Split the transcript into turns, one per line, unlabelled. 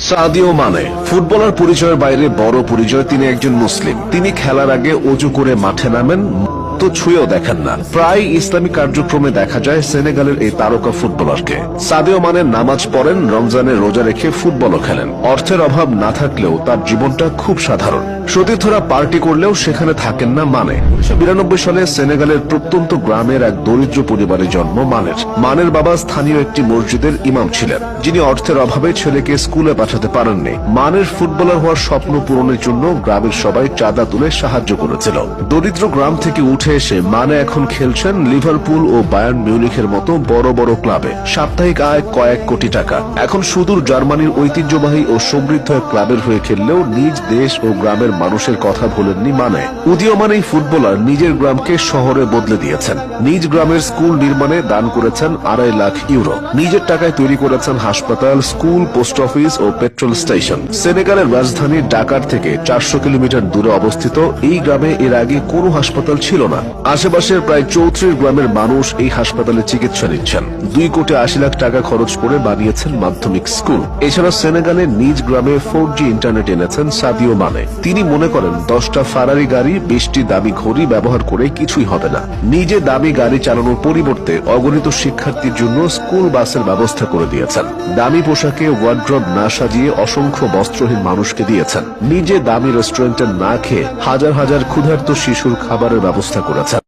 Sadio Mane footballer পরিচয়ের বাইরে বড় পরিচয় তিনি একজন মুসলিম। তিনি খেলার আগে ওযু করে মাঠে নামেন, তো ছুঁয়েও দেখেন না। প্রায় ইসলামিক কার্যক্রমে দেখা যায় সেনেগালের এই তারকা ফুটবলারকে। সাদিও মানে নামাজ পড়েন, রমজানে রোজা রেখে ফুটবলও খেলেন। অর্থের অভাব না থাকলেও তার জীবনটা খুব সাধারণ। সতীর্থরা পার্টি করলেও সেখানে থাকেন না মানে। 1992 সালে সেনেগালের প্রত্যন্ত গ্রামের এক দরিদ্র পরিবারে জন্ম মানের। মানের বাবা স্থানীয় একটি মসজিদের ইমাম ছিলেন, যিনি অর্থের অভাবে ছেলেকে স্কুলে পাঠাতে পারেননি। মানের ফুটবলার হওয়ার স্বপ্ন পূরণের জন্য গ্রামের সবাই চাঁদা তুলে সাহায্য করেছিল। দরিদ্র গ্রাম থেকে উঠে এসে মানে এখন খেলছেন লিভারপুল ও বায়ার্ন মিউনিখের মতো বড় বড় ক্লাবে। সাপ্তাহিক আয় কয়েক কোটি টাকা। এখন সুদূর জার্মানির ঐতিহ্যবাহী ও সমৃদ্ধ এক ক্লাবের হয়ে খেললেও নিজ দেশ ও গ্রামের মানুষের কথা ভোলেননি মানে। উদীয়মান এই ফুটবলার নিজের গ্রামকে শহরে বদলে দিয়েছেন। নিজ গ্রামের স্কুল নির্মাণে দান করেছেন 2.5 লাখ ইউরো। নিজের টাকায় তৈরি করেছেন হাসপাতাল, স্কুল, পোস্ট অফিস ও পেট্রোল স্টেশন। সেনেগালের রাজধানী ঢাকার থেকে 400 কিলোমিটার দূরে অবস্থিত এই গ্রামে এর আগে কোনো হাসপাতাল ছিল না। আশেপাশের প্রায় 34 গ্রামের মানুষ এই হাসপাতালে চিকিৎসা নিচ্ছেন। 2.80 লাখ টাকা খরচ করে বানিয়েছেন মাধ্যমিক স্কুল। এছাড়া সেনেগালের নিজ গ্রামে 4G ইন্টারনেট এনেছেন সাদিও মানে। তিনি মনে করেন 10টা ফারারি গাড়ি, 20টি দামি ঘড়ি ব্যবহার করে কিছুই হবে না। নিজে দামি গাড়ি চালানোর পরিবর্তে অগণিত শিক্ষার্থীর জন্য স্কুল বাসের ব্যবস্থা করে দিয়েছেন। দামি পোশাকে ওয়ার্ড্রব না সাজিয়ে অসংখ্য বস্ত্রহীন মানুষকে দিয়েছেন। নিজে দামি রেস্টুরেন্টে না খেয়ে হাজার হাজার ক্ষুধার্ত শিশুর খাবারের ব্যবস্থা করেছেন।